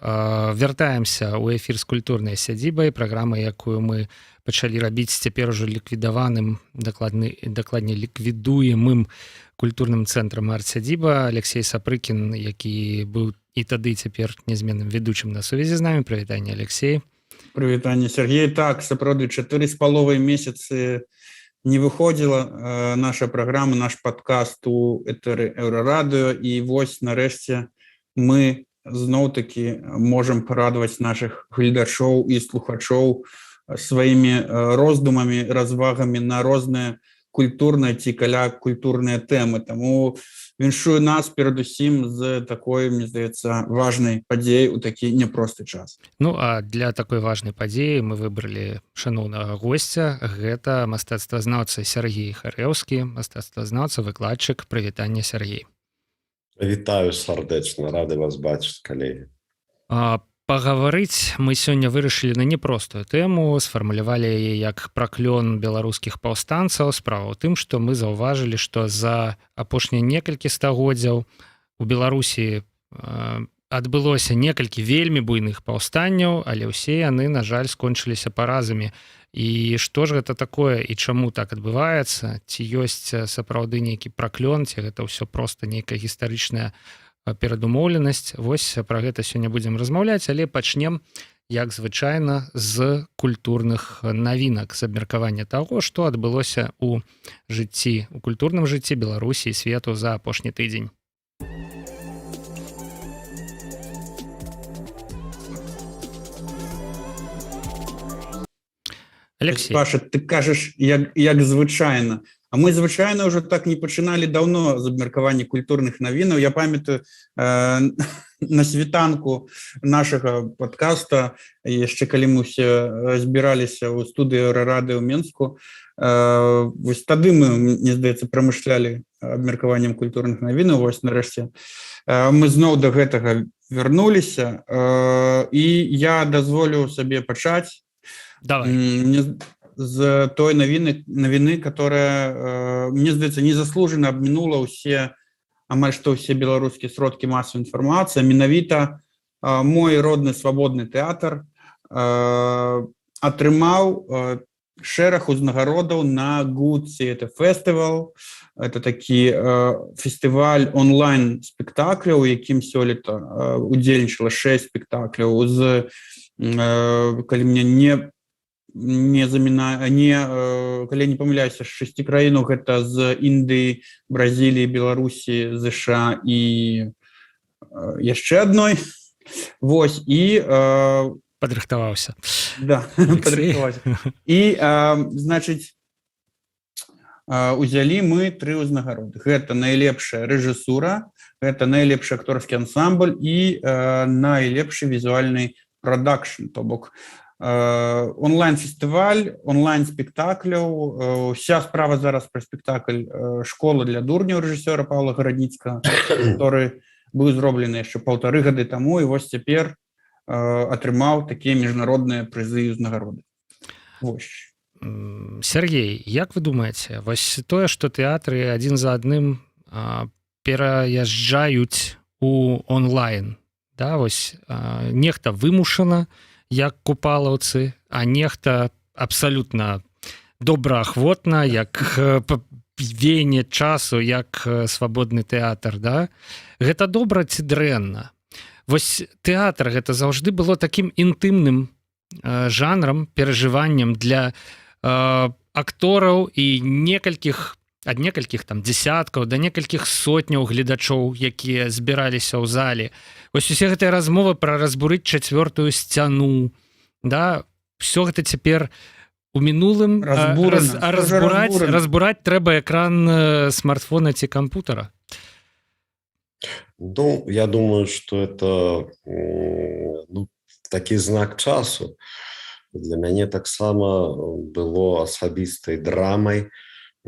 Вяртаемся ў эфір з культурнай сядзібай, праграма, якую мы пачалі рабіць цяпер ужо ліквідаваным, дакладней ліквідуемым культурным цэнтрам арт-сядзіба. Алексей Сапрыкін, які быў і тады цяпер нязменным ведучым на сувязі з намі. Прывітанне, Алексей. Прывітанне, Сергей. Так, сапраўды, 4,5 месяцы не выходзіла наша праграма, наш падкаст у этэры Еўрарадыё, і вось нарэшце мы зноў-такі можам парадаваць нашых гледачоў і слухачоў сваімі роздумамі, развагамі на розныя культурныя ці каля культурныя тэмы. Таму віншую нас перадусім з такой, мне здаецца, важнай падзеяй у такі няпросты час. Ну, а для такой важнай падзеі мы выбралі шаноўнага госця. Гэта мастацтвазнаўца Сергей Харэўскі, мастацтвазнаўца, выкладчык. Прывітанне, Сергей. Вітаю сардэчна, рады вас бачыць, калегі. Пагаварыць мы сёння вырашылі на непростую тэму, сфармулявалі яе як праклён беларускіх паўстанцаў. Справа ў тым, што мы заўважылі, што за апошнія некалькі стагоддзяў у Беларусі адбылося некалькі вельмі буйных паўстанняў, але ўсе яны, на жаль, скончыліся паразамі. І што ж гэта такое і чаму так адбываецца? Ці ёсць сапраўды нейкі праклён, ці гэта ўсё проста нейкая гістарычная перадумоўленасць? Вось пра гэта сёння будзем размаўляць, але пачнем, як звычайна, з культурных навінак, з абмеркавання таго, што адбылося ў жыцці, у культурным жыцці Беларусі і свету за апошні тыдзень. Алексей. Паша, ты кажаш, як звычайна. А мы звычайна ўжо так не пачыналі даўно з абмеркавання культурных навінаў. Я памятаю, на світанку нашага падкаста, яшчэ калі мы ўсе збіраліся ў студыі Еўрарадыё ў Менску, вось тады мы, мне здаецца, прамышлялі абмеркаваннем культурных навінаў. Вось нарэшце мы зноў да гэтага вярнуліся, і я дазволю сабе пачаць. Давай. З той навіны, которая, мне здаецца, незаслужана абмінула амаль што ўсе беларускія сродкі масавай інфармацыі. Менавіта мой родны свабодны тэатр атрымаў шэраг узнагародаў на Good Theatre Festival. Это такі фестываль онлайн-спектакляў, у якім сёлета удзельнічала 6 спектакляў з, калі мне калі я не памыляюся, з 6 краінаў. Гэта з Індыі, Бразіліі, Беларусі, ЗША і яшчэ адной. Вось, і падрыхтаваўся. Да, падрыхтаваўся. І, значыць, узялі мы 3 ўзнагароды. Гэта найлепшая рэжысура, гэта найлепшы акторскі ансамбль і найлепшы візуальны прадакшн, то бок онлайн-фестываль, онлайн-спектакляў. Уся справа зараз пра спектакль «Школа для дурняў» рэжысёра Паўла Гарадніцкага, который быў зроблены яшчэ 1,5 гады таму, і вось цяпер атрымаў такія міжнародныя прызы і ўзнагароды. Вось. Сергей, як вы думаеце, вось тое, што тэатры адзін за адным пераязджаюць у онлайн, да, вось нехта вымушана, як купалаўцы, а нехта абсалютна добраахвотна, як веянне часу, як свабодны тэатр, да? Гэта добра ці дрэнна? Вось тэатр гэта заўжды было такім інтымным жанрам, перажываннем для актораў і ад некалькіх там дзесяткаў да некалькіх сотняў гледачоў, якія збіраліся ў зале. Вось усе гэтыя размовы пра разбурыць 4-ю сцяну, да, все гэта цяпер у мінулым. Разбураць трэба экран смартфона ці кампутара. Ну, я думаю, что это такі знак часу. Для мяне таксама было асабістай драмай,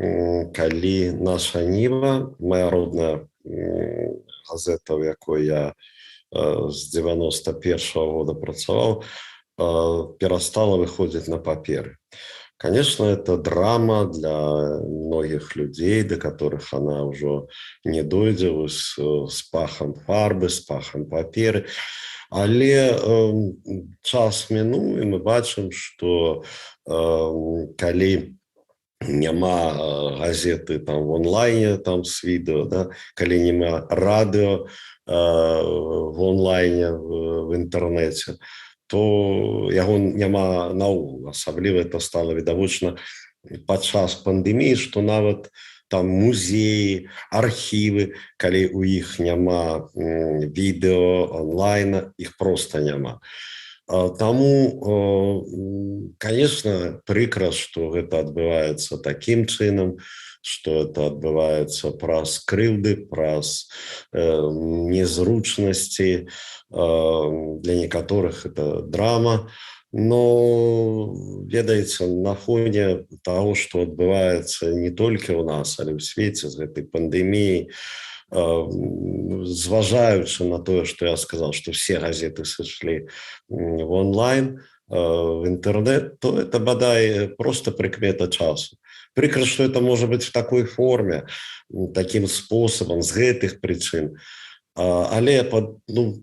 калі наша Ніва, моя родная газета, у якой я з 91-го года працаваў, перастала выходзіць на паперы. Конечно, это драма для многих людей, до которых она уже не дойдет с пахом фарбы, с пахом паперы. Але час мінуў, і мы бачым, што калі няма газеты там в онлайне там з відэо, да? Калі няма радыо в онлайне в інтэрнэце, то яго няма наогул. Асабліва это стала відавочна падчас пандэміі, што нават там музеі, архівы, калі у іх няма відэо онлайна, іх проста няма. Таму, конечно, прыкра, што гэта адбываецца такім чынам, што это адбываецца праз крыўды, праз незручнасці, для некаторых это драма. Но, ведаеце, на фоне таго, што адбываецца не толькі ў нас, але ў свеце з гэтай пандэміяй, зважаючы на тое, што я сказал, што все газеты сышлі в онлайн, в інтэрнэт, то это бадай просто прыкмета часу. Прыкра, што это можа быць в такой форме, такім спосабам, з гэтых прычын. Але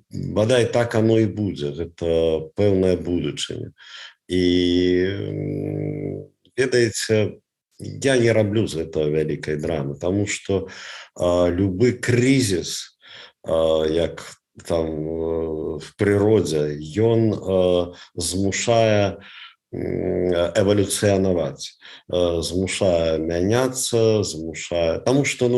бадай так оно і будзе, гэта пэўная будучыня. І ведаеце, я не раблю з гэтага вялікай драмы, таму што любы крызіс, як там в прыродзе, ён змушае эвалюцыянаваць, змушае мяняцца, змушае... Таму што,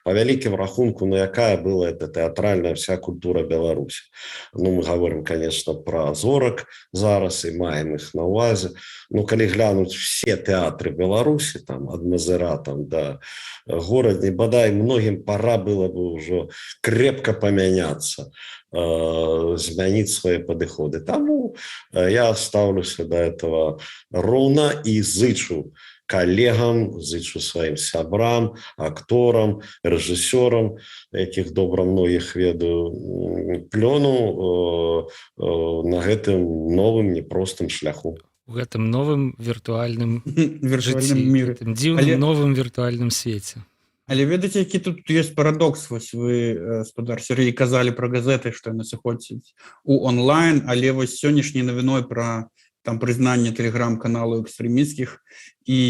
па вялікім рахунку, якая была эта тэатральная вся культура Беларусі. Мы говорим, конечно, про зорак зараз і маем іх на ўвазе. Калі глянуць все тэатры Беларусі, там, ад Мазыра там, да горадні, бадай, многім пора было бы ўжо крепка памяняцца, змяніць свае падыходы. Таму я ставлюся до этого роўна і зычу калегам, зычу сваім сябрам, акторам, рэжысёрам, якіх добра многіх ведаю, плёну на гэтым новым непростым шляху. У гэтым новым віртуальным міры, гэтым дзіўным новым віртуальным свеце. Але ведаеце, які тут ёсць парадокс? Вось вы, спадар Сергей, казалі пра газеты, што яны сыходзяць у онлайн, але вось сённяшняй навіной пра там прызнанне тэлеграм-каналаў экстрэмісцкіх і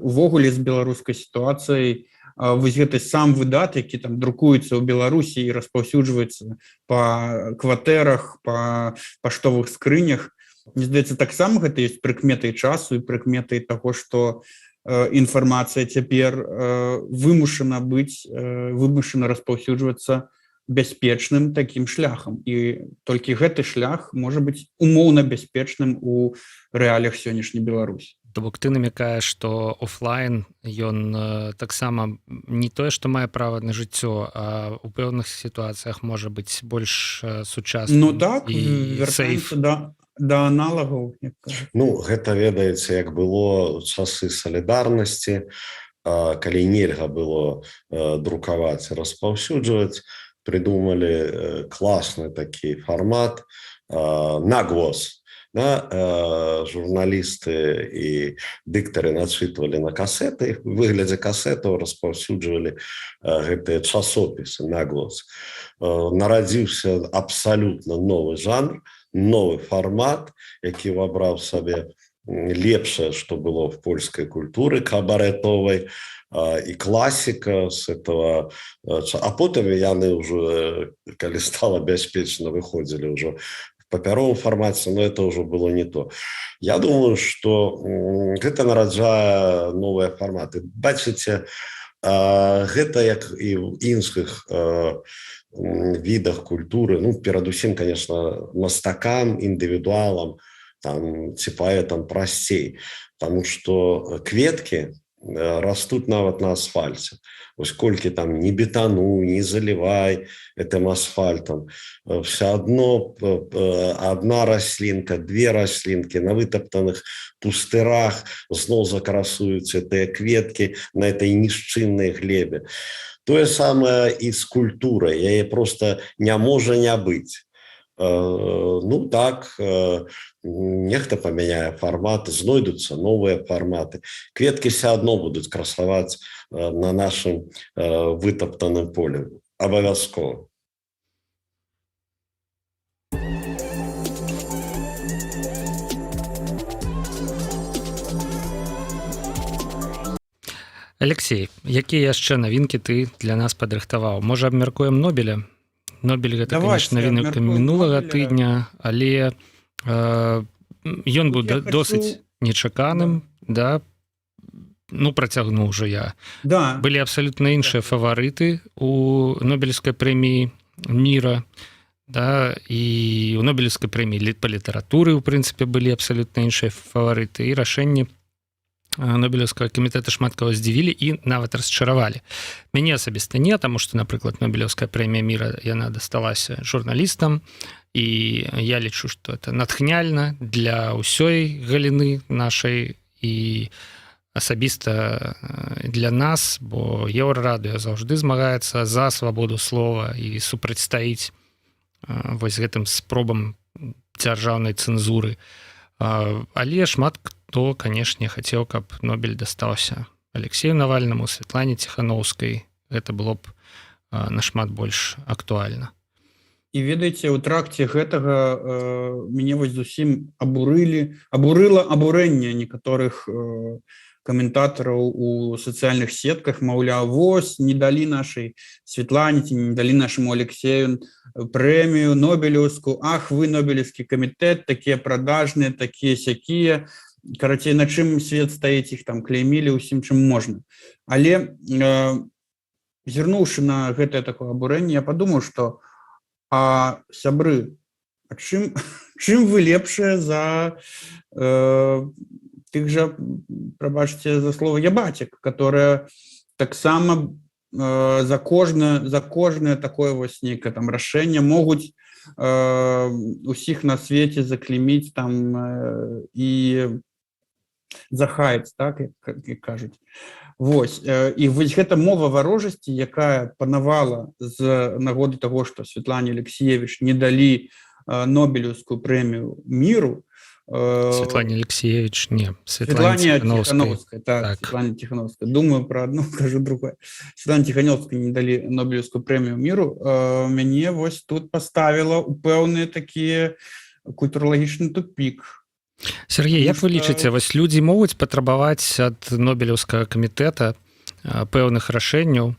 увогуле з беларускай сітуацыяй, вось гэты сам выдат, які там друкуецца ў Беларусі і распаўсюджваецца па кватэрах, па паштовых скрынях. Мне здаецца, таксама гэта ёсць прыкметай часу і прыкметай таго, што інфармацыя цяпер вымушана распаўсюджвацца бяспечным такім шляхам. І толькі гэты шлях можа быць умоўна бяспечным у рэаліях сённяшняй Беларусі. То бок ты намякаеш, што офлайн ён таксама не тое, што мае права на жыццё, а ў пэўных сітуацыях можа быць больш сучасным і сейф. Да аналагаў. Гэта, ведаеце, як было часы салідарнасці, калі нельга было друкаваць, распаўсюджваць, придумалі класны такі фармат наглос. Журналісты і дыктары начытвалі на касеты, в выглядзе касетаў распаўсюджвалі гэтыя часопісы наглос. Нарадзіўся абсалютна новы жанр, новый формат, які вабраў сабе лепшае, што было в польскай культуры кабаретовай, і класіка з этого. А потым яны ўжо, калі стала бяспечна, выходзілі ўжо в папяровым фармаце, но это ўжо было не то. Я думаю, што гэта нараджае новыя фарматы. Бачыце, гэта як і ў іншых відах культуры, перадусім, конечно, мастакам, індывідуалам, там, ці паэтам прасцей, таму што кветкі растуць нават на асфальце. Вось колькі там не бетану, не залівай гэтым асфальтам, все адно одна раслінка, две раслінкі на вытаптаных пустырах зноў закрасуюцца тыя кветкі на этой нішчыннай глебе. Тое самае і з культурай, яе просто не можа не быць. Так, нехта памяняе фарматы, знойдуцца новыя фарматы. Кветкі все адно будуць красаваць на нашым вытаптаным полі. Абавязкова. Алексей, якія яшчэ навінкі ты для нас падрыхтаваў? Можа, абмяркуем Нобеля? Нобель гэта, конечно, навінка мінулага тыдня, але ён быў досыць нечаканым, да, ну, працягнуў ужо я. Да. Былі абсалютна іншыя фаварыты у Нобелевскай прэміі міра, да, і у Нобелевскай прэміі па літаратуры, у прынцыпе, былі абсалютна іншыя фаварыты, і рашэнні Нобелевскага камітэта шмат каго здзівілі і нават расчаравалі. Мяне асабіста не, таму што, напрыклад, Нобелевская прэмія міра, яна дасталася журналістам, і я лічу, што это натхняльна для ўсёй галіны нашай і асабіста для нас, бо Еўрарадыё заўжды змагаецца за свабоду слова і супрацьстаіць вось гэтым спробам дзяржаўнай цэнзуры. Але шмат хто, канешне, хацеў, каб Нобель дастаўся Алексею Навальнаму, Святлане Ціханаўскай. Гэта было б нашмат больш актуальна. І ведаеце, у тракце гэтага мяне вось зусім абурыла абурэнне некаторых каментатараў у сацыяльных сетках, маўляў, вось, не далі нашай Светлане, не далі нашаму Алексею прэмію Нобелевскую, ах, вы Нобелевскі камітэт, такія прадажныя, такія-сякія. Карацей, на чым свет стаіць, іх там клеймілі ўсім, чым можна. Але, зірнуўшы на гэтае такое абурэнне, я падумаў, што сябры, чым вы лепшыя за тых жа, прабачце за слово, ябацік, которая таксама за кожнае такое вось нейкае там рашэнне могуць усіх на свеце заклейміць там і захаяць, так, як кажуць. Вось, і вось гэта мова варожасці, якая панавала з нагоды таго, што Святлане Алексеевич не далі Нобелевскую прэмію міру. Светлане Алексеевич, не, Светлане Тихановской. Так, Светлане Тихановской. Думаю про одну, кажу другое. Светлане Тихановской не далі Нобелевскую прэмію міру. Мяне вось тут поставила у пэўныя такія культуралагічны тупик. Сергей, як вы лічыце, вось людзі могуць патрабаваць ад Нобелевскага камітэта пэўных рашэнняў?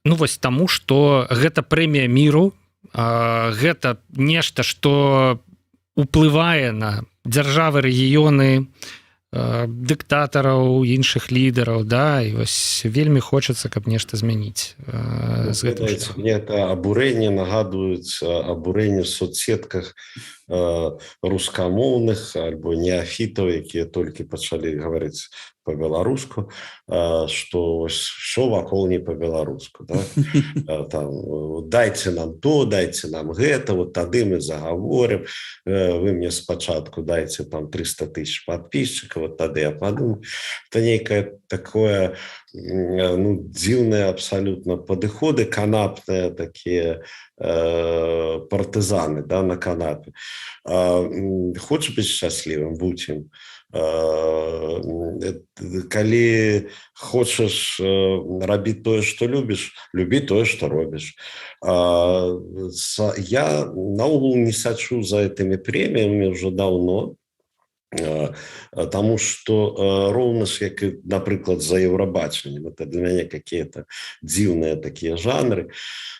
Ну вось таму, што гэта прэмія міру, гэта нешта, што уплывае на дзяржавы, рэгіёны, дыктатараў, іншых лідараў, да, і вось вельмі хочацца, каб нешта змяніць. Мне это абурэнне нагадваюць абурэнне в соцсетках рускамоўных альбо неафітаў, якія толькі пачалі гаварыць по-беларуску, што ўсё вакол не по-беларуску, да? Там, дайце нам то, дайце нам гэта, вот тады мы загаворым, вы мне спачатку дайце там 300 000 подписчиков, вот тады я подумаю. Это некое такое, ну, дзіўныя абсалютна падыходы, канапныя такія партызаны, да, на канапе. Хочаш быць шчаслівым, будзь ім. Калі хочаш рабіць тое, што любіш, любі тое, што робіш. Я наогул не сачу за гэтымі прэміямі ўжо даўно, тому что роўна ж, як і, напрыклад, за Еўрабачаннем, это для мяне какие-то дзіўныя такія жанры,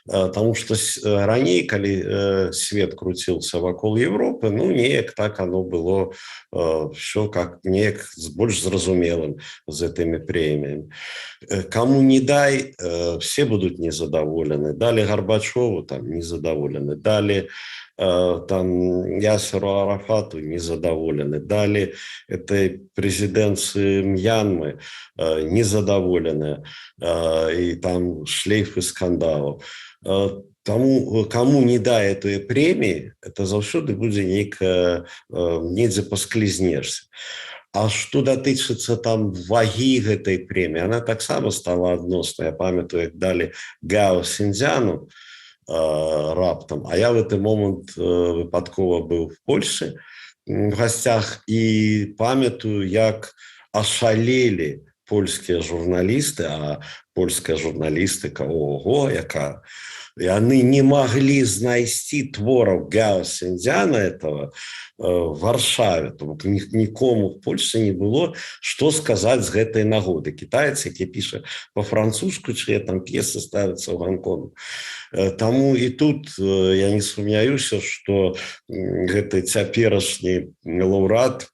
тому что раней, калі свет круціўся вакол Европы, ну, неяк так оно было все как неяк больш зразумелым з гэтымі прэміямі. Кому не дай, все будут незадоволены. Далі Горбачеву, там, незадоволены. Далі там Ясеру Арафату незадоволены, дали этой президенции Мьянмы незадоволены, и там шлейфы скандалов. Тому, кому не дай этой премии, это заўсёды будзе недзе пасклізнешся. А што датычыцца там вагі гэтай прэміі, она таксама стала адносна. Я памятаю, як далі Гао Синьцзяну раптам, а я в этот момент выпадкова быў в Польше в гостях і памятаю, як ашалелі польскія журналісты, а польская журналістыка, ого, яка яны не маглі знайсці твораў Гао Синьцзяна этого в Варшаве, то бок нікому в Польше не было што сказаць з гэтай нагоды. Кітаец, які піша по-французску, чые там п'есы ставяцца ў Гонконгу. Таму і тут я не сумняюся, што гэты цяперашні лаўрэат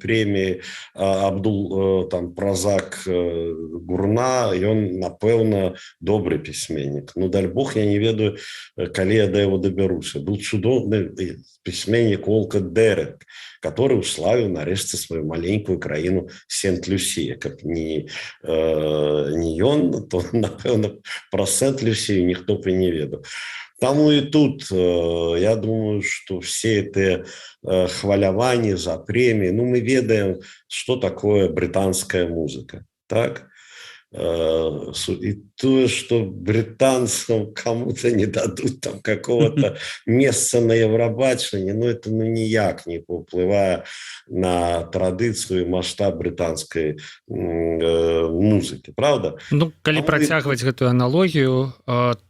прэміі Абдул там Празак Гурна, ён, напэўна, добры пісьменнік. Ну, дай Бог, я не ведаю, калі я да яго дабяруся. Был цудоўны пісьменнік Олкат Дерек, который уславіў нарэшце сваю маленькую краіну Сент-Люсія. Каб не ён, то, напэўна, пра Сент-Люсію ніхто б і не ведаў. Таму і тут, я думаю, што все эти хваляванні за прэміі, ну, мы ведаем, што такое брытанская музыка, так? И то, что британцам кому-то не дадут там какого-то места на Евробачении, ну, это ну, никак не повпливает на традицию и масштаб британской музыки, правда? Ну, калі працягваць гэтую аналогію,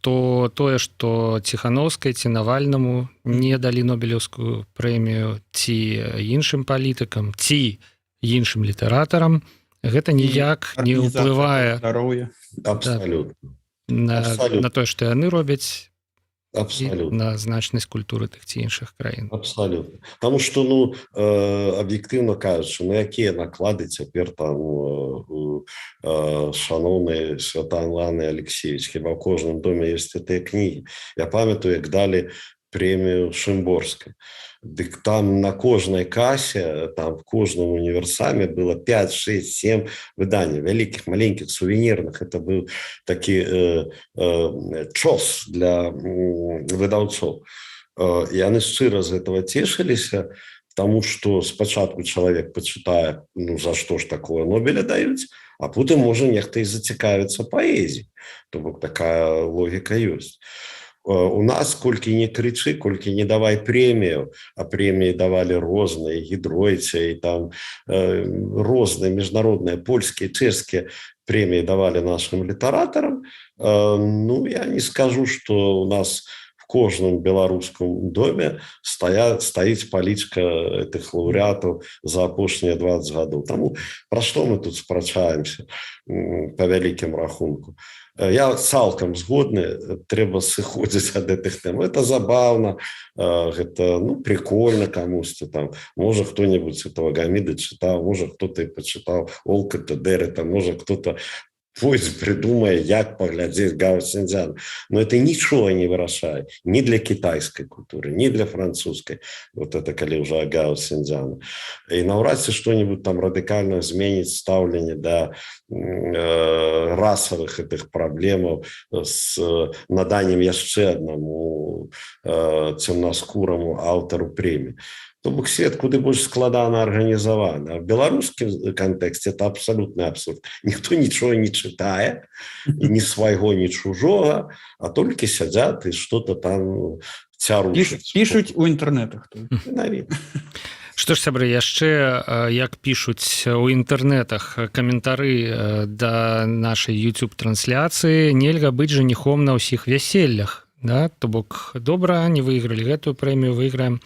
то тое, што Ціхановскай ці Навальнаму не далі Нобелеўскую прэмію ці іншым палітыкам, ці іншым літаратарам, гэта ніяк не ўплывае на тое, што яны робяць, на значнасць культуры тых ці іншых краін. Абсолютно. Потому что, ну, объективно кажучи, ну, якія наклады цяпер там шановны Святан Ланы Алексеевич, хіба в кожным доме есть гэтыя кнігі. Я памятаю, як далі прэмію Шымборскай. Дык там на кожнай касе, там в кожном универсаме было 5, 6, 7 выданий, великих, маленьких, сувенирных. Это был таки чос для выдавцов. И они шчыра з этого цешились, потому что спочатку человек почитает, ну, за что ж такое Нобеля дают, а потом может нехто и зацікавиться поэзией. То бок такая логика есть. У нас колькі не крычы, колькі не давай прэмію, а прэміі давалі розныя, гідройцы, і там розныя міжнародныя, польскія, чэшскія прэміі давалі нашим літаратарам. Ну, я не скажу, што у нас в кожным беларускім доме стаіць палічка этих лаўрэатаў за апошнія 20 гадоў. Таму пра што мы тут спрачаемся па вялікім рахунку? Я цалкам згодны, трэба сыходзіць ад гэтых тэм. Это забавно, гэта, ну, прикольно камусьці там. Можа, кто-нибудь этого Гамида читал, можа, кто-то и почитал Олката Дерека, можа, кто-то пусть придумае, як паглядзець Гао Синьцзяна. Но это ничего не вырашае ни для китайской культуры, ни для французской. Вот это коли уже Гао Синьцзяна. И наўрад ці что-нибудь там радикально зменіць стаўленне до расовых этих проблемаў с наданнем яшчэ аднаму цемнаскураму аўтару прэміі. То бок свет куды больш складана арганізаваны. А в беларускім кантэксце это абсолютны абсурд. Ніхто нічого не чытае, ні свайго, ні чужога, а толькі сядзяць і што-то там цярушаць. Пішуць у інтэрнэтах. Што ж, сябры, яшчэ, як пішуць у інтэрнэтах каментары да нашай YouTube-трансляцыі, нельга быць жаніхом на ўсіх вяселлях. Да? То бок, добра, не выйгралі гэтую прэмію, выйграем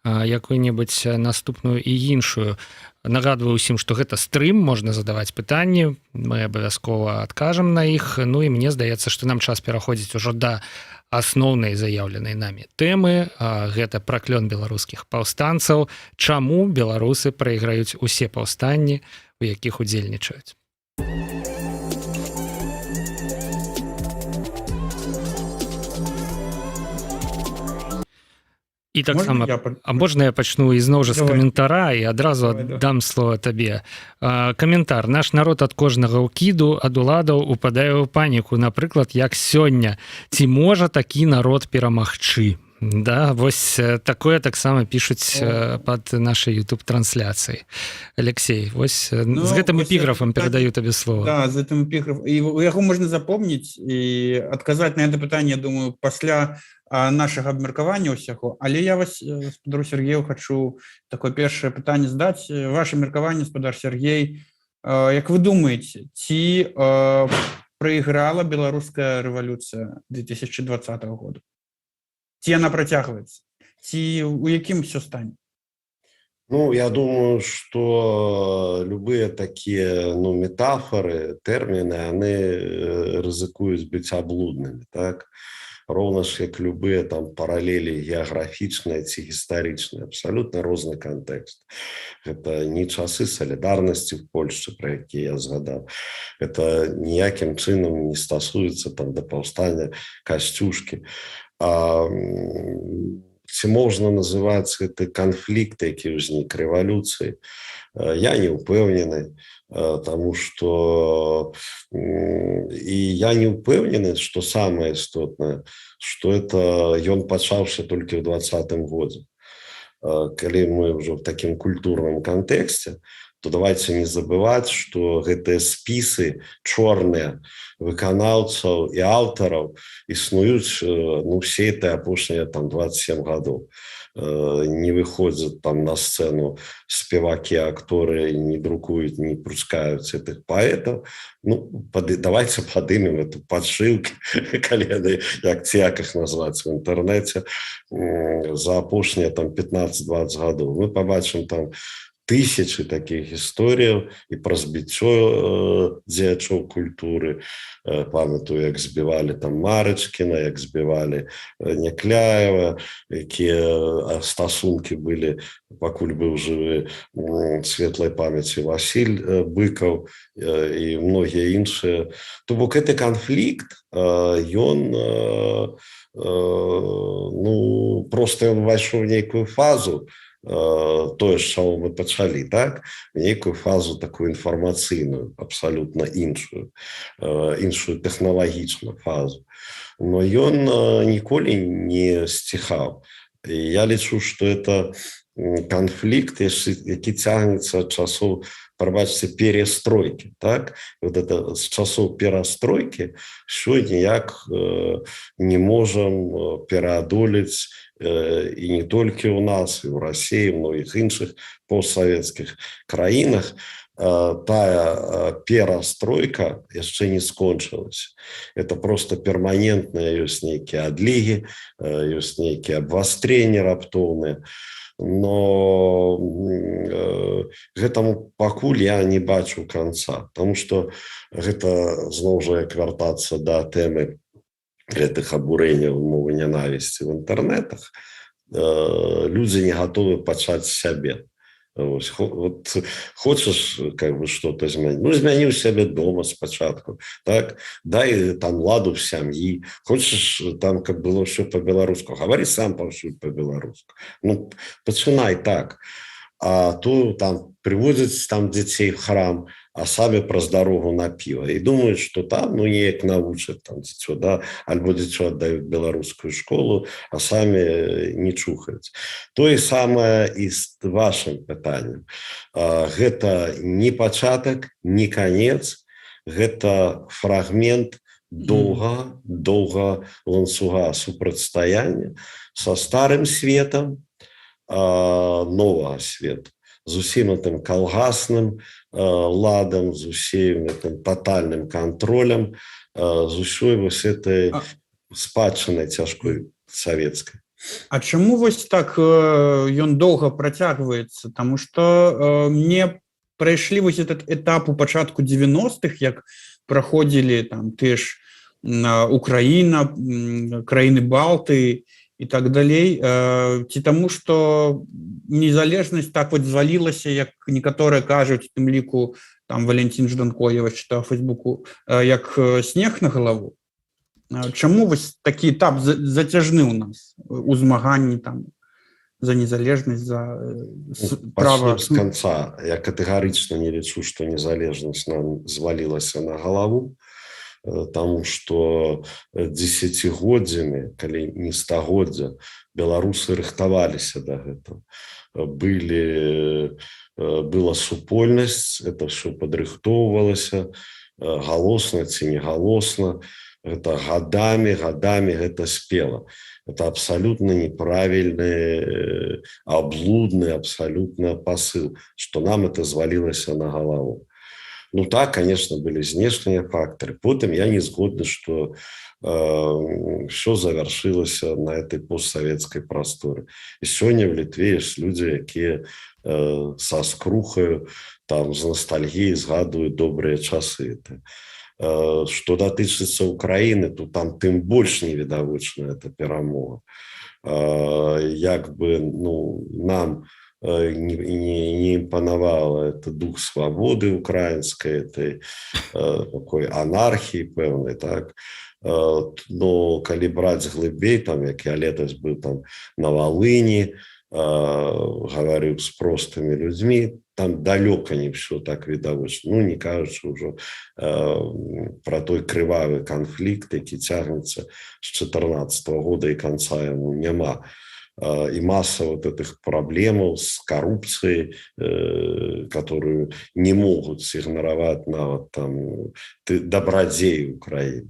якую-небудзь наступную і іншую. Нагадваю ўсім, што гэта стрым, можна задаваць пытанні, мы абавязкова адкажам на іх. Ну і мне здаецца, што нам час пераходзіць ужо да асноўнай заяўленай намі тэмы. Гэта праклён беларускіх паўстанцаў. Чаму беларусы прайграюць усе паўстанні, у якіх удзельнічаюць? І таксама, а можна я пачну ізноў жа з каментара і адразу дам слова табе. Каментар. Наш народ ад кожнага ўкіду ад уладаў упадае ў паніку. Напрыклад, як сёння. Ці можа такі народ перамагчы? Да, вось такое таксама пішуць пад нашай YouTube-трансляцыяй. Алексей, вось з гэтым эпіграфам перадаю табе слово. Да, з гэтым эпіграфам. І яго можна запомніць і адказаць на гэта пытанне, я думаю, пасля нашага абмеркавання ўсяго. Але я вас, спадару Сергею, хачу такое першае пытанне задаць. Ваше меркаванне, спадар Сергей, як вы думаеце, ці проиграла беларуская рэвалюцыя 2020 года? Ці яна працягваецца? Ці у якім все стане? Ну, я думаю, что любые такие, ну, метафоры, термины, они рызыкуюць быць аблуднымі, так? Роўна ж як любые там параллели геаграфічныя ці гістарычныя, абсалютна розны кантэкст. Гэта не часы салідарнасці в Польшчы, про якія я згадаў. Это ніякім чынам не стасуецца там да паўстання Касцюшкі. Ці можна называць гэты канфлікт, які ўзнік рэвалюцыі? Я не ўпэўнены, таму што і я не ўпэўнены, што самае істотнае, што это ён пачаўся толькі ў 2020 годзе. Калі мы ўжо в такім культурным кантэксце, то давайте не забываць, што гэтыя спісы чорныя выканаўцаў і аўтараў існуюць, ну, все это апошнія там 27 гадоў. Не выходзят там на сцену спеваки, акторы, не друкуют, не пускают этих поэтов. Ну, давайте поднимем эту подшивку, коли, как их назвать в интернете, за апошнія там 15-20 гадоў. Мы побачим там тысячи таких гісторыяў і пра збіццё дзеячоў культуры. Памятаю, як збівалі там Марачкіна, як збівалі Някляева, якія стасункі былі, пакуль быў жывы светлай памяці Васіль Быкаў і многія іншыя. То бок гэты канфлікт, ён ну, проста ён увайшоў в нейкую фазу, тое, з чаго мы пачалі, так? Нейкую фазу такую інфармацыйную, абсалютна іншую тэхналагічную фазу. Но ён ніколі не сціхаў. І я лічу, што это канфлікт, які цягнецца ад часоў, прабачце, перестройкі, так? Вот это з часоў перастройкі сёння ніяк не можам пераадолець і не толькі ў нас, і ў Расіі, і многіх іншых постсавецкіх краінах. Тая перастройка яшчэ не скончылася. Это просто перманентныя ёсць нейкія адлігі, ёсць нейкія абвастрэнні раптоўныя. Но гэтаму пакуль я не бачу канца, потому што гэта зноў жа як вяртацца да тэмы гэтых абурэнняў, мовы нянавісці в інтэрнэтах. Людзі не гатовы пачаць з сябе. Вот хочаш как бы что-то змяніць, ну змяні ў сябе дома спачатку, так? Дай там ладу в сям'і. Хочаш там, каб было ўсё по-беларуску, гавары сам паўсюль по-беларуску. Ну пачынай так. А то там прыводзяць там дзяцей в храм, а самі праз дарогу на піва. І думаюць, што там, ну, неяк навучаць там дзіцё, да? Альбо дзіцё аддаюць беларускую школу, а самі не чухаюць. Тое самае і з вашым пытаннем. Гэта не пачатак, не канец, гэта фрагмент доўга ланцуга супрацьстаяння са старым светам, новага свету, з усім гэтым калгасным ладам, з усім гэтым тотальным кантролем, з усёй вось этой спадчынай цяжкой савецкай. А чаму вось так ён доўга працягваецца? Таму што мне прайшлі вось этот этап у пачатку 90-х, як праходзілі там тыя ж Украіна, краіны Балты і так далей, ці таму, што незалежнасць так вот звалілася, як некаторыя кажуць, тым ліку там Валентин Жданко, я вас чытаў у Фейсбуку, як снег на галаву. Чаму вось такі этап зацяжны ў нас у змаганні там за незалежнасць, за права? Пачнем з канца. Я катэгарычна не лічу, што незалежнасць нам звалілася на галаву, таму што дзесяцігоддзямі, калі не стагоддзя, беларусы рыхтаваліся да гэтага. Была супольнасць, это все падрыхтоўвалася, галосна ці не галосна. Это гадамі гэта спела. Это абсолютно неправильный, облудный абсолютно посыл, что нам это звалилось на голову. Ну так, конечно, были знешнія фактары. Потым я не згодны, что все завяршылася на этой постсавецкай прасторы. І сёння в Літве ёсць людзі, якія са скрухаю, там з ностальгіяй згадваюць добрыя часы. Што датычыцца Украіны, то там тым больш невідавочна эта перамога. Як бы, ну, нам не імпанавала это дух свабоды украінскай, этой такой анархіі пэўнай, так. Но калі браць глыбей, там, як я летась быў там на Валыні, гаварыў з простымі людзьмі, там далёка не все так відавочна. Ну, не кажучы ўжо про той крывавы канфлікт, які цягнецца з 2014 года і канца яму няма. И масса вот этих проблем с коррупцией, которую не могут сигнировать нават там добродеи Украины.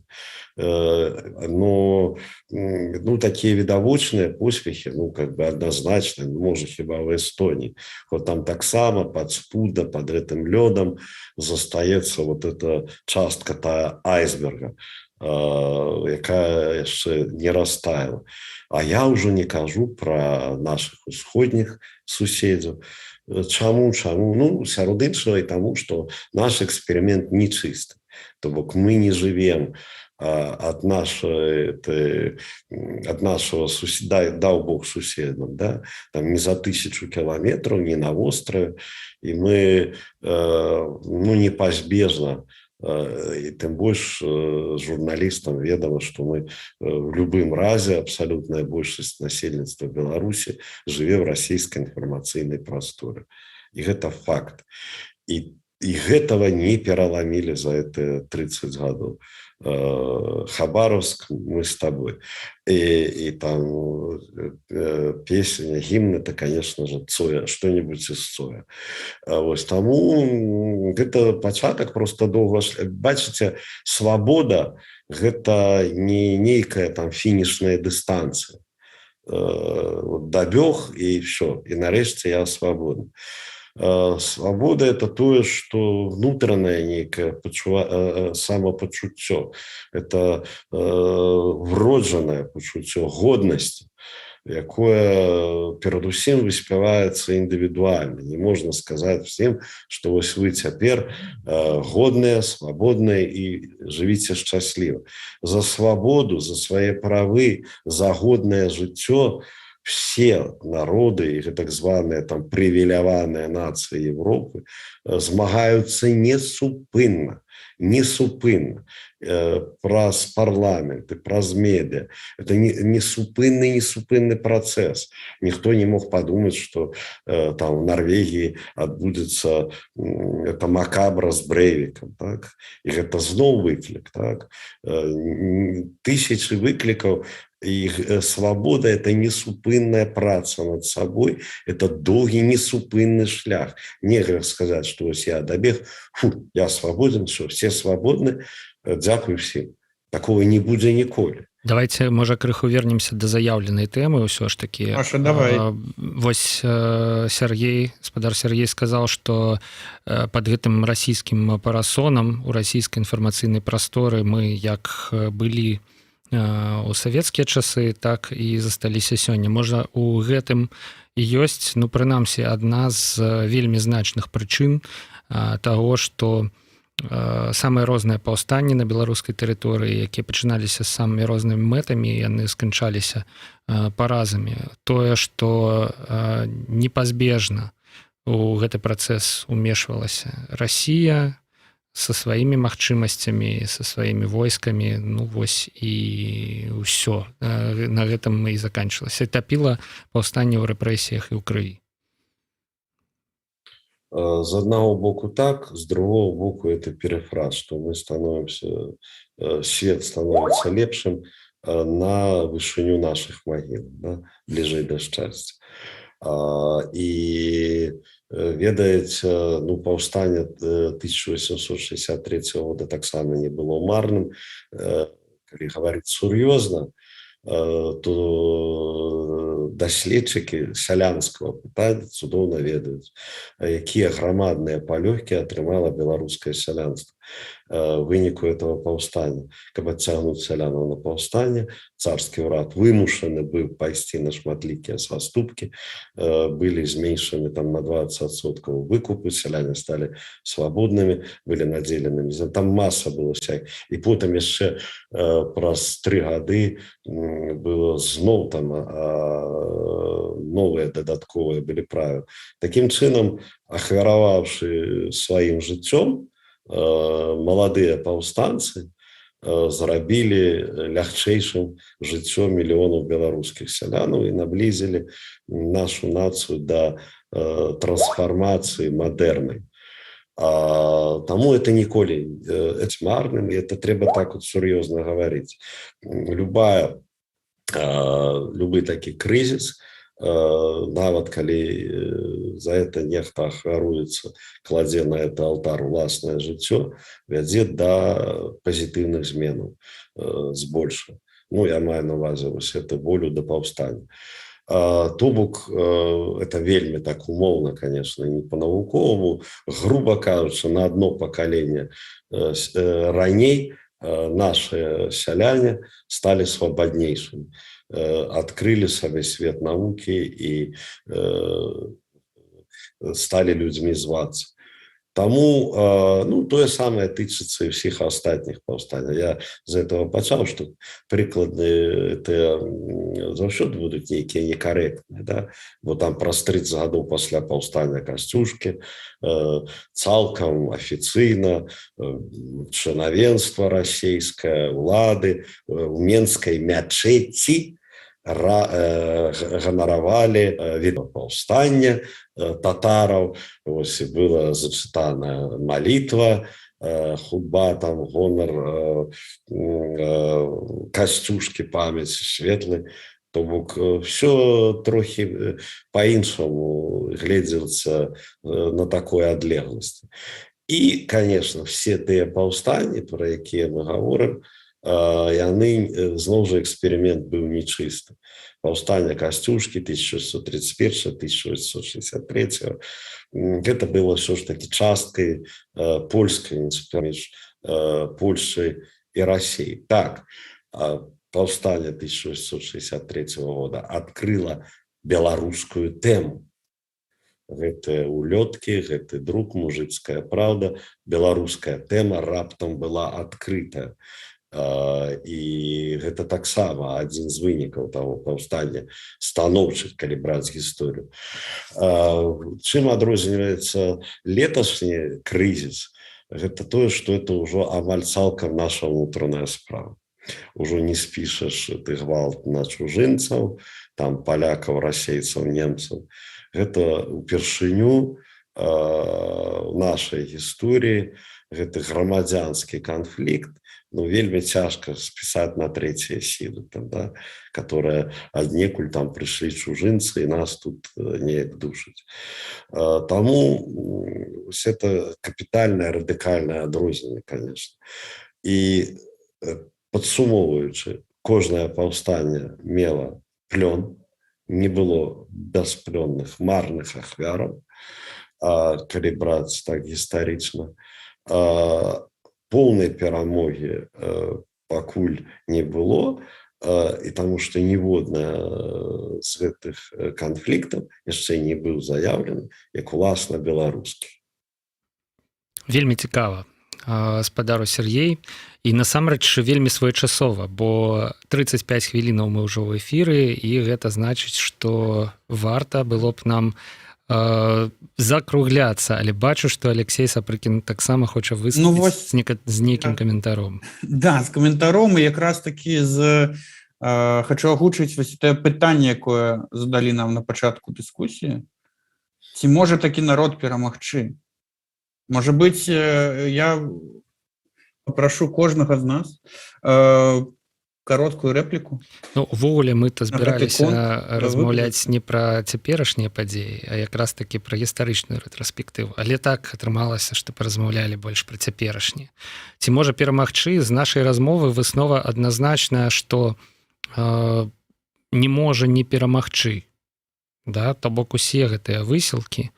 Но ну, такие відавочные поспехи, ну, как бы однозначно, может, хіба в Эстонии. Вот там так само под спуда, под этим лёдом застаецца вот эта частка та айсберга, якая яшчэ не растаяла. А я ўжо не кажу про наших усходніх суседзяў. Чаму? Ну, сярод іншага і таму, што наш эксперимент не чысты. То бок мы не живем от нашего суседа, дал Бог суседам, да? Там не за 1000 километров, не на острове, и мы ну, непазбежна, и тем больше журналистам ведомо, что мы в любым разе, абсолютная большасць насельніцтва Беларуси живе в российской информационной просторе. И это факт. И гэтага не пераламілі за это 30 гадоў. Хабаровск, мы с тобой. И там песня, гимн, это, конечно же, Цоя, что-нибудь из Цоя. Вот, тому это пачатак просто доўга. Бачыце, свабода – гэта не нейкая там фінішная дыстанцыя. Вот, дабег, и все. И нарэшце я свободен. Свобода – это тое, что внутреннее некое самопочуццё. Это вроджанае пачуццё годнасці, якое перадусім выспяваецца індывідуальна. Не можна сказаць всем, што вось вы цяпер годныя, свабодныя і жывіце шчасліва. За свабоду, за свае правы, за годнае жыццё все народы, и так званые там привиляванные нации Европы змагаюцца несупынна праз парламент и праз медиа. Это несупынный процесс. Никто не мог подумать, что там в Норвегии отбудется это макабра с Брейвиком. Так? И это зноў выклик. Так? Тысячи выкликов. Их свобода – это несупынная праца над собой, это долгий несупынный шлях. Нельзя сказать, что я добег, я свободен, все свободны, дзякуй всем. Такого не будзе ніколі. Давайте, можа, крыху вернемся до заяўленай тэмы ўсё ж таки. Маша, давай. Вось спадар Сергей сказал, что под гэтым расійскім парасонам у расійскай інфармацыйнай прасторы мы як былі у савецкія часы, так і засталіся сёння. Можа, у гэтым і ёсць, ну, прынамсі, адна з вельмі значных прычын таго, што самыя розныя паўстанні на беларускай тэрыторыі, якія пачыналіся з самымі рознымі мэтамі, яны сканчаліся паразамі. Тое, што непазбежна у гэты працэс умешвалася Расія со сваімі магчымасцямі, со сваімі войскамі, ну вось і ўсё. На гэтым мы і заканчвалася. Тапіла паўстанне ў рэпрэсіях і ў крыві. З одного боку так, з другого боку это перефраз, что мы становимся, свет становится лепшим на вышыню наших могил, да, ближе до счастья. И ведаеце, ну, паўстанне 1863 года таксама не было марным. Калі гаварыць сур'ёзна, то даследчыкі сялянскага пытання цудоўна ведаюць, якія грамадныя палёгкі атрымала беларускае сялянства в выніку этого паўстання. Каб адцягнуць сялянаў на паўстанне, царскі ўрад вымушаны быў пайсці на шматлікія саступкі, былі зменшаны там на 20% выкупы, сяляне сталі свабоднымі, былі надзеленымі. Там маса было всяких. І потым яшчэ праз 3 гады было зноў там новыя дадатковыя былі правілы. Такім чынам, ахвяраваўшы сваім жыццём, маладыя паўстанцы зрабілі лягчэйшым жыццё мільёнаў беларускіх сялянаў і наблізілі нашу нацыю да трансфармацыі мадэрнай. Таму это ніколі марным, і это трэба так вот сур'ёзна гаварыць. Любы такі крызіс, нават калі за это нехта ахвяруецца, кладзе на это алтар уласнае жыццё, вядзе да пазітыўных зменаў збольша. Ну, я маю на ўвазе вось это волю да паўстання. То бок, это вельмі так умоўна, конечно, не по-навуковаму, грубо кажучы, на одно пакаленне раней наши сяляне стали свободнейшими, открыли себе свет науки и стали людьми зваться. Тому, ну, тое самае тычыцца і ўсіх астатніх паўстанняў. Я з этого пачаў, што прыклады заўсёды будуць нейкія некарэктныя, да? Бо там праз 30 гадоў пасля паўстання Касцюшкі цалкам афіцыйна чынавенства расейскае, улады у Менскай мячэці ганаравалі відэа паўстання татараў. Ось была зачытана молитва, худба, там гонор Касцюшкі, памяць светлы. То бок все трохі по-іншаму глядзелася на такой адлегласці. І, конечно, все тыя паўстанні, про якія мы гаворым, яны, зноў жа, эксперимент быў нечысты. Паўстанне Касцюшкі 1631-1863. Это было все ж таки часткой польской паміж Польшей и Россией. Так, паўстанне 1863 года открыло беларускую тему. Гэты улёткі, гэты друк, мужицкая правда, беларуская тэма раптам была адкрытая. І гэта таксама адзін з вынікаў таго паўстання станоўчых, калі браць гісторыю. Чым адрозніваецца леташні крызіс? Гэта тое, што это ўжо амаль цалкам наша ўнутраная справа. Ужо не спішаш ты гвалт на чужынцаў, там палякаў, расейцаў, немцаў. Гэта упершыню ў нашай гісторыі гэты грамадзянскі канфлікт, ну, вельмі цяжка спісаць на трэція сілы, там, да, которые аднекуль там прыйшлі чужынцы і нас тут неяк душаць. Таму это капітальнае, радыкальнае адрозненне, конечно. І падсумоўваючы, кожнае паўстанне мела плён, не было бясплённых марных ахвяраў, калі браць так гістарычна. Полной перамоги пакуль не было, і таму што ніводная з гэтых канфліктаў яшчэ не быў заяўлены як уласна беларускі. Вельмі цікава, спадару Сергей, і насамрэч вельмі своечасова, бо 35 хвілінаў мы ўжо ў эфіры, і гэта значыць, што варта было б нам закругляцца, але бачу, што Алексей Сапрыкін таксама хоча выступіць з нейкім каментаром. Да, з каментаром, і якраз такі хочу агучыць вось тое пытанне, якое задалі нам на пачатку дыскусіі. Ці можа такі народ перамагчы? Можа быць, я папрошу кожнага з нас кароткую рэпліку. Ну, увогуле мы-то збіраліся размаўляць не пра цяперашнія падзеі, а якраз такі пра гістарычную рэтраспектыву. Але так атрымалася, што паразмаўлялі больш пра цяперашнія. Ці можа перамагчы? З нашай размовы выснова адназначная, што не можа не перамагчы, да, то бок усе гэтыя высілкі,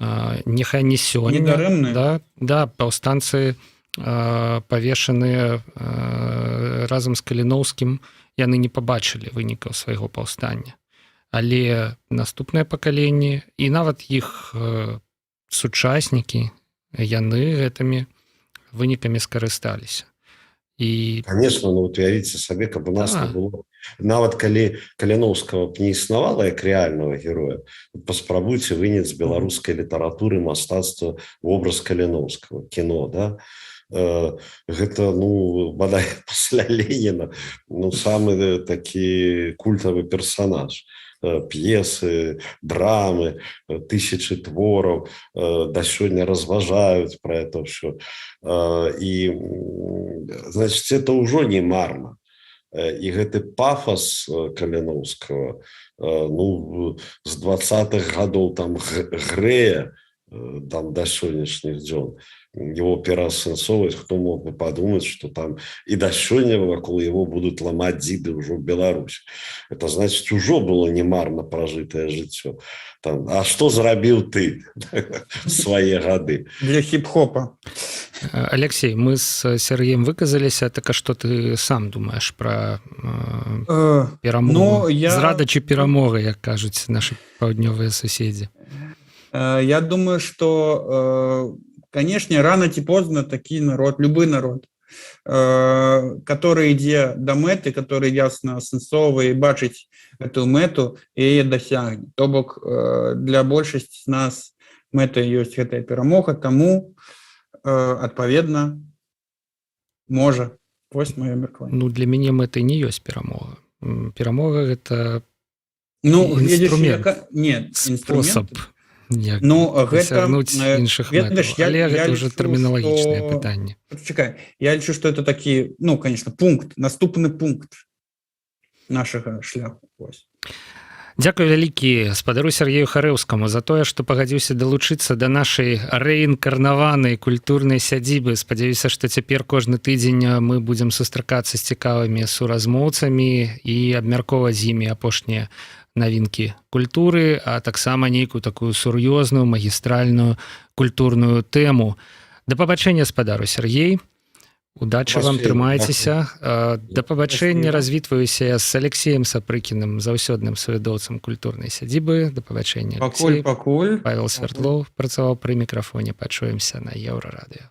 няхай не сёння, Недарэмныя. да, паўстанцы павешаныя разам з Каліноўскім, яны не пабачылі вынікаў свайго паўстання. Але наступнае пакаленне і нават іх сучаснікі, яны гэтымі вынікамі скарысталіся. І конечно, ну вот уявіце сабе, каб у нас не было, нават калі Каліноўскага б не існавала як рэальнага героя, паспрабуйце выняць з беларускай літаратуры, мастацтва вобраз Каліноўскага, кіно, да? Гэта, ну, бадай пасля Леніна, ну, самы такі культавы персанаж. П'есы, драмы, тысячи твораў, да сёння разважаюць пра это ўсё. І, значит, это ўжо не марна. І гэты пафас Каліноўскага, ну, з 20-х гадоў там грэе, там до сённяшніх дзён, его пераасэнсоўваць, хто мог бы подумать, что там и до сёння вакол его будут ломать дзіды ўжо в Беларуси. Это значит, уже было немарно прожитое жыццё. Там, а что зрабіў ты в свои гады? Для хип-хопа. Алексей, мы с Сергеем выказаліся, так а что ты сам думаешь про перамогу? Зрада чи перамога, як кажуць наши паўднёвыя суседзі? Я думаю, что, конечно, рано ці поздно такі народ, любы народ, который ідзе да мэты, который ясна асэнсоўвае і бачыць гэтую мэту і яе дасягне. То бок для большасці з нас мэта ёсць гэтая перамога, таму адпаведна можа. Вось маё меркаванне. Ну, для мяне мэтай не ёсць перамога. Перамога — гэта інструмент. Спосаб. Ну, гэта іншых мэтаў. Але гэта ўжо тэрміналагічнае пытанне. Чакай, я лічу, што это такі, ну, конечно, пункт, наступны пункт нашага шляху. Дзякуй вялікі спадару Сергею Харэўскаму за тое, што пагадзіўся далучыцца да нашай рэінкарнаванай культурнай сядзібы. Спадзяюся, што цяпер кожны тыдзень мы будзем сустракацца з цікавымі суразмоўцамі і абмяркоўваць з імі апошнія навінкі культуры, а таксама нейкую такую сур'ёзную, магістральную культурную тэму. Да пабачэння, спадару Сергей. Удачы вам, трымайцеся. Да пабачэння, развітваюся з Алексеем Сапрыкіным, заўсёдным савядоўцам культурнай сядзібы. Да пабачэння, Алексей. Пакуль. Павел Свярдлоў працаваў пры мікрафоне. Пачуемся на Еўрарадыё.